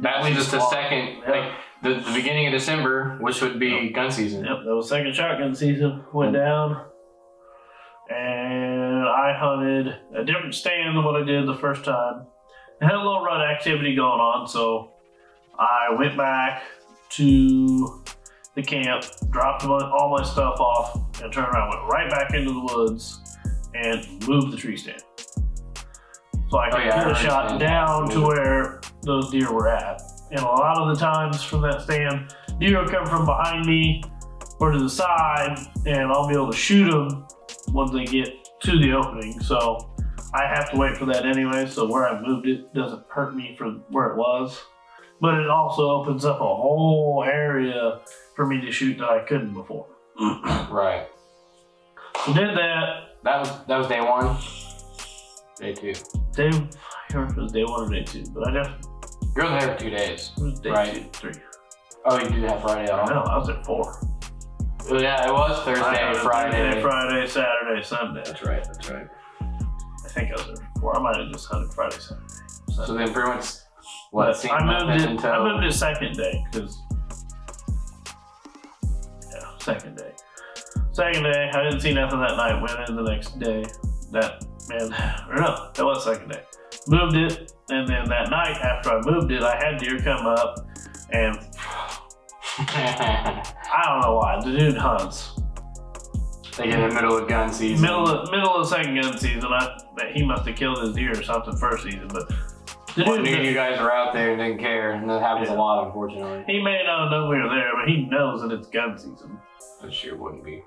That leads us to second, like the beginning of December, which would be gun season. Yep, that was second shotgun season. Went down, and I hunted a different stand than what I did the first time. I had a little rut activity going on, so I went back to the camp, dropped all my stuff off, and turned around, went right back into the woods, and moved the tree stand. So I could get a shot down to where those deer were at. And a lot of the times from that stand, deer will come from behind me or to the side, and I'll be able to shoot them once they get to the opening. So I have to wait for that anyway, so where I moved it doesn't hurt me from where it was. But it also opens up a whole area for me to shoot that I couldn't before. Right. So did that. That was day one? Day two. I can't remember if it was day one or day two, but I definitely. You were there for 2 days. It was day right? 2, 3. Oh, you did have Friday off? No, I was at 4. Yeah, it was Thursday, Friday, Saturday, Sunday. That's right. I think I was there for 4. I might have just hunted Friday, Saturday. So then pretty much, I moved it second day, because, second day. Second day, I didn't see nothing that night, went in the next day. That was second day. Moved it, and then that night after I moved it, I had deer come up, and I don't know why, the dude hunts. Like in the middle of gun season. Middle of second gun season, he must have killed his deer or something first season, but the dude knew you guys were out there and didn't care, and that happens a lot, unfortunately. He may not know we were there, but he knows that it's gun season. But sure wouldn't be.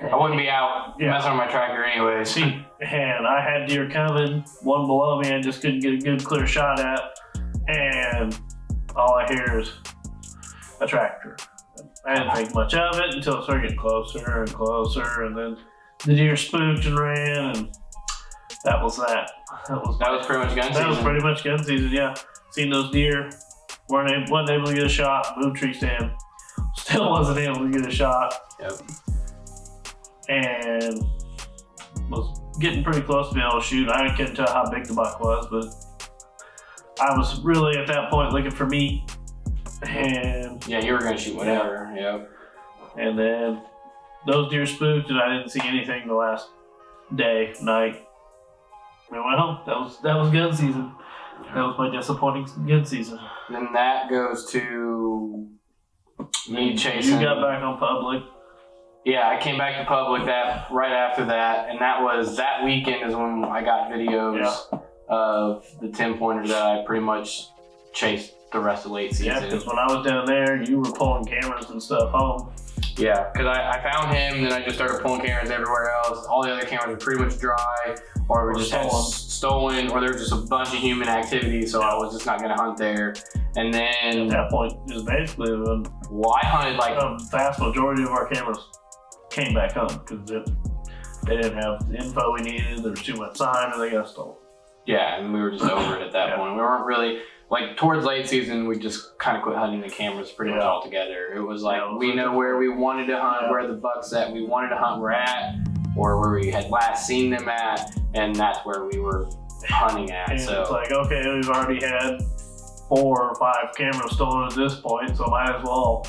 I wouldn't be out messing with my tracker anyways. And I had deer coming, one below me I just couldn't get a good clear shot at, and all I hear is a tractor. I didn't think much of it until it started getting closer and closer, and then the deer spooked and ran, and that was that. That was pretty much gun season. That was pretty much gun season, yeah. Seen those deer, wasn't able to get a shot, moved tree stand, still wasn't able to get a shot. Yep. And was getting pretty close to being able to shoot. I couldn't tell how big the buck was, but I was really at that point looking for meat. And yeah, you were gonna shoot whatever. Yep. And then those deer spooked, and I didn't see anything the last night. We went home. That was gun season. That was my disappointing gun season. Then that goes to me chasing. You got back on public. Yeah, I came back to public right after that, and that weekend is when I got videos of the 10-pointer that I pretty much chased the rest of late season. Yeah, because when I was down there, you were pulling cameras and stuff home. Yeah, because I found him, and then I just started pulling cameras everywhere else. All the other cameras were pretty much dry, or were just stolen, or there was just a bunch of human activity, so I was just not going to hunt there. And then at that point, it was basically I hunted the vast majority of our cameras came back home because they didn't have the info we needed. There was too much sign, and they got stolen. Yeah, and we were just over it at that point. We weren't really towards late season. We just kind of quit hunting the cameras pretty much altogether. It was we know where we wanted to hunt, where the bucks that we wanted to hunt were at, or where we had last seen them at, and that's where we were hunting at. And so it's okay, we've already had 4 or 5 cameras stolen at this point, so might as well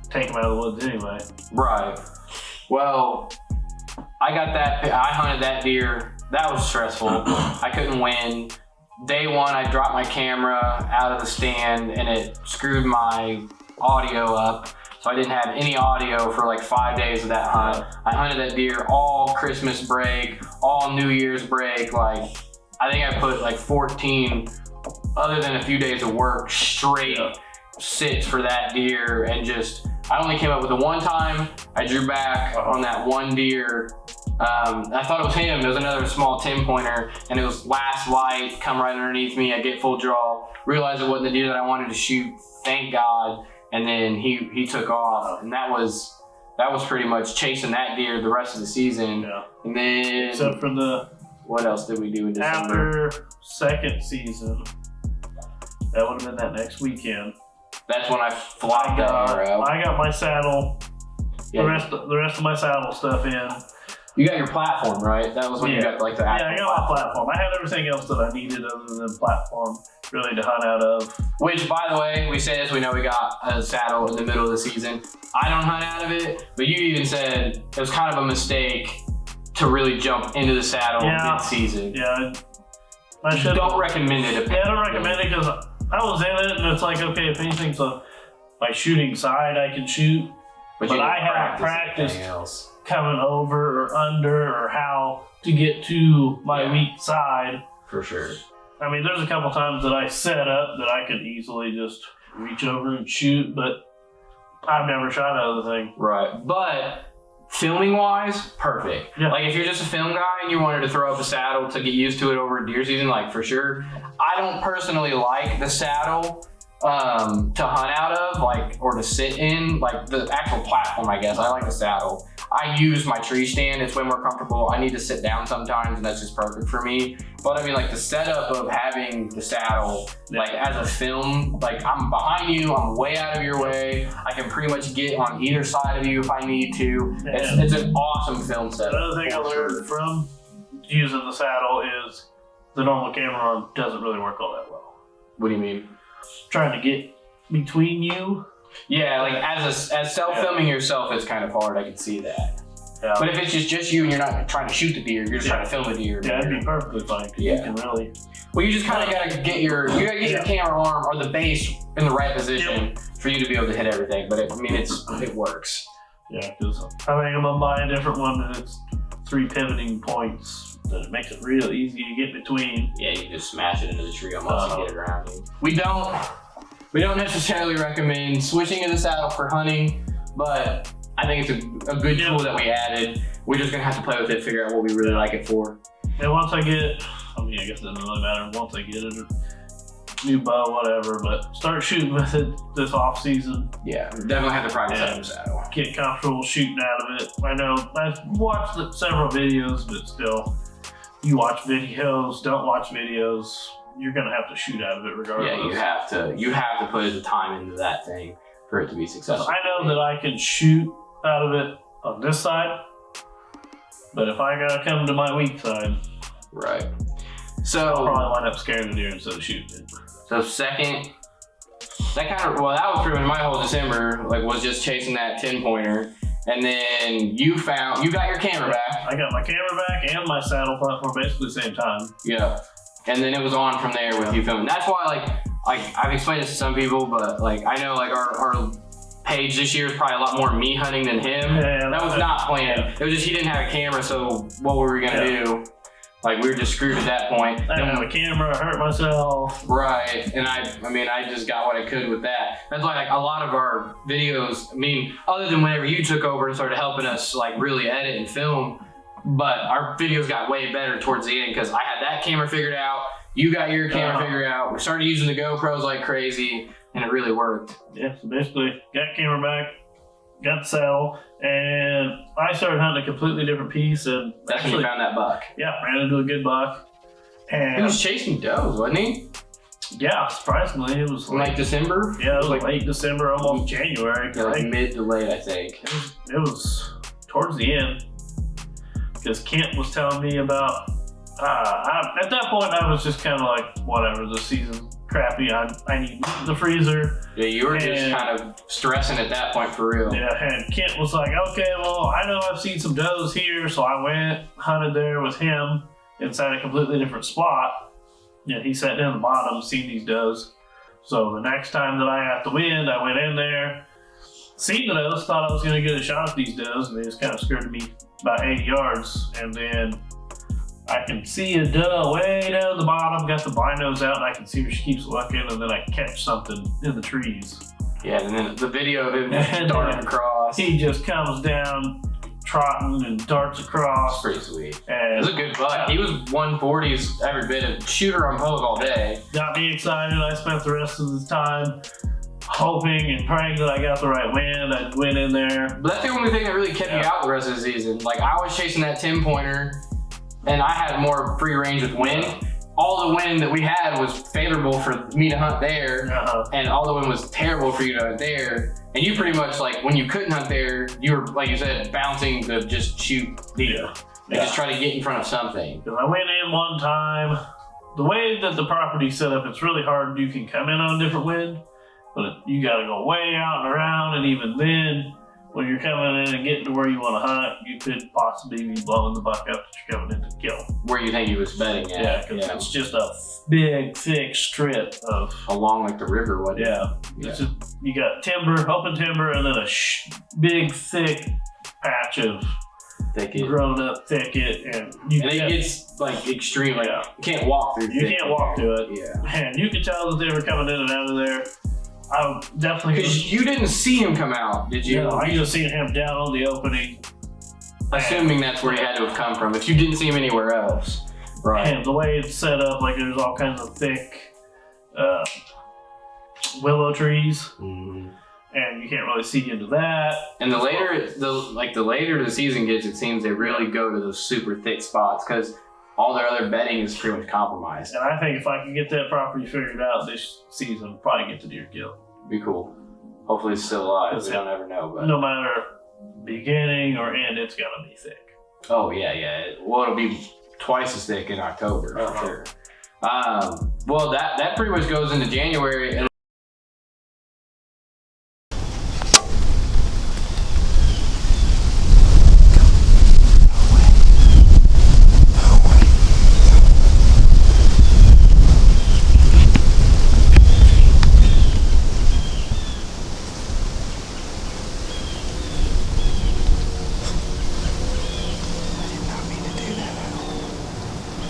take them out of the woods anyway. Right. Well, I hunted that deer. That was stressful. I couldn't win. Day one, I dropped my camera out of the stand and it screwed my audio up. So I didn't have any audio for 5 days of that hunt. I hunted that deer all Christmas break, all New Year's break. I think I put 14, other than a few days of work, straight sits for that deer, and I only came up with the one time. I drew back on that one deer. I thought it was him. It was another small 10-pointer, and it was last light, come right underneath me. I get full draw, realized it wasn't the deer that I wanted to shoot. Thank God. And then he took off, and that was pretty much chasing that deer the rest of the season. Yeah. And then except for what else did we do in December? After second season, that would have been that next weekend. That's when I flopped that arrow. I got my saddle, the rest of my saddle stuff in. You got your platform, right? That was when you got the actual I got my platform. I had everything else that I needed other than platform. really to hunt out of. Which, by the way, we say this, we know we got a saddle in the middle of the season. I don't hunt out of it, but you even said it was kind of a mistake to really jump into the saddle mid-season. Yeah, I should. Don't recommend it. Yeah, I don't recommend it because I was in it, and it's like, okay, if anything's my shooting side, I can shoot. But I haven't practiced coming over or under or how to get to my weak side. For sure. I mean, there's a couple times that I set up that I could easily just reach over and shoot, but I've never shot out of the thing. Right. But filming wise, perfect. Yeah. Like if you're just a film guy and you wanted to throw up a saddle to get used to it over deer season, like for sure. I don't personally like the saddle to hunt out of, like, or to sit in, like the actual platform, I guess. I like the saddle. I use my tree stand, it's way more comfortable. I need to sit down sometimes and that's just perfect for me. But I mean, like the setup of having the saddle, like as a film, like I'm behind you, I'm way out of your way. I can pretty much get on either side of you if I need to. It's an awesome film setup. Another thing I learned from using the saddle is the normal camera arm doesn't really work all that well. What do you mean? Trying to get between you. Yeah, like as self-filming yourself, it's kind of hard. I can see that. Yeah. But if it's just you and you're not trying to shoot the deer, you're just trying to film the deer. Yeah, it'd be perfectly fine. You can really. Well, you just kind of gotta get your camera arm or the base in the right position for you to be able to hit everything. But it works. Yeah, because I think I'm gonna buy a different one and it's 3 pivoting points. That it makes it real easy to get between. Yeah, you can just smash it into the tree almost and get it around you. We don't necessarily recommend switching to the saddle for hunting, but I think it's a good tool that we added. We're just gonna have to play with it, figure out what we really like it for. And once I get, I guess it doesn't really matter. Once I get it, new bow, whatever, but start shooting with it this off season. Yeah, definitely have to practice out of the saddle. Get comfortable shooting out of it. I know I've watched several videos, but still, you watch videos, don't watch videos, you're gonna have to shoot out of it regardless. Yeah, you have to put the time into that thing for it to be successful. I know that I can shoot out of it on this side, but if I gotta come to my weak side, right. So I'll probably wind up scaring the deer instead of shooting it. So second, that was pretty much my whole December, like was just chasing that 10-pointer. And then you got your camera back. I got my camera back and my saddle platform basically the same time. Yeah. And then it was on from there with you filming. That's why, like I've explained this to some people, but like I know like our page this year is probably a lot more me hunting than him. Yeah, that was not planned. Yeah. It was just he didn't have a camera, so what were we gonna do? Like we were just screwed at that point. I didn't have a camera, I hurt myself. Right, and I just got what I could with that. That's why like a lot of our videos, other than whenever you took over and started helping us like really edit and film, but our videos got way better towards the end because I had that camera figured out, you got your camera figured out, we started using the GoPros like crazy, and it really worked. Yeah, so basically got camera back, got the saddle, and I started hunting a completely different piece. And that's when you found that buck. Yeah, ran into a good buck. And he was chasing does, wasn't he? Yeah, surprisingly, it was like December. Yeah, it was like late December, almost January. Yeah, like mid to late, I think. It was towards the end because Kent was telling me about. At that point, I was just kind of like, whatever, the season's crappy. I need the freezer. Yeah, you were just kind of stressing at that point for real. Yeah, and Kent was like, okay, well, I know I've seen some does here, so I went, hunted there with him inside a completely different spot. Yeah, he sat down at the bottom, seen these does. So the next time that I got the wind, I went in there, seen the does, thought I was going to get a shot at these does, and they just kind of skirted me about 80 yards, and then I can see a doe way down the bottom, got the binos out, and I can see her, she keeps looking, and then I catch something in the trees. Yeah, and then the video of him just darting across. He just comes down, trotting, and darts across. It's pretty sweet. And it was a good buck. He was 140s every bit of shooter on public all day. Got me excited. I spent the rest of the time hoping and praying that I got the right wind. I went in there. But that's the only thing that really kept me out the rest of the season. Like, I was chasing that 10-pointer, and I had more free range with wind. All the wind that we had was favorable for me to hunt there, and all the wind was terrible for you to hunt there. And you pretty much, like, when you couldn't hunt there, you were, like you said, bouncing to just shoot deer. Just try to get in front of something. I went in one time, the way that the property's set up, it's really hard. You can come in on a different wind, but you got to go way out and around. And even then, when you're coming in and getting to where you want to hunt, you could possibly be blowing the buck up that you're coming in to kill. Where you think he was bedding at. Yeah, because it's just a big, thick strip of... Along like the river, wasn't it? Yeah. It's just, you got timber, open timber, and then a big, thick patch of thicket. Grown up thicket. And it gets like extreme. Like, you can't walk through You can't walk through it. Yeah. And you could tell that they were coming in and out of there. I would definitely... Because you didn't see him come out, did you? No, I just seen him down on the opening. Assuming that's where he had to have come from. If you didn't see him anywhere else. Right. And the way it's set up, like there's all kinds of thick willow trees. Mm-hmm. And you can't really see into that. And the later the season gets, it seems they really go to those super thick spots because all their other bedding is pretty much compromised. And I think if I can get that property figured out this season, I'll probably get to deer kill. Be cool. Hopefully it's still alive. We don't ever know. But no matter beginning or end, it's gonna be thick. Oh yeah. Well, it'll be twice as thick in October for sure. Well, that pretty much goes into January. And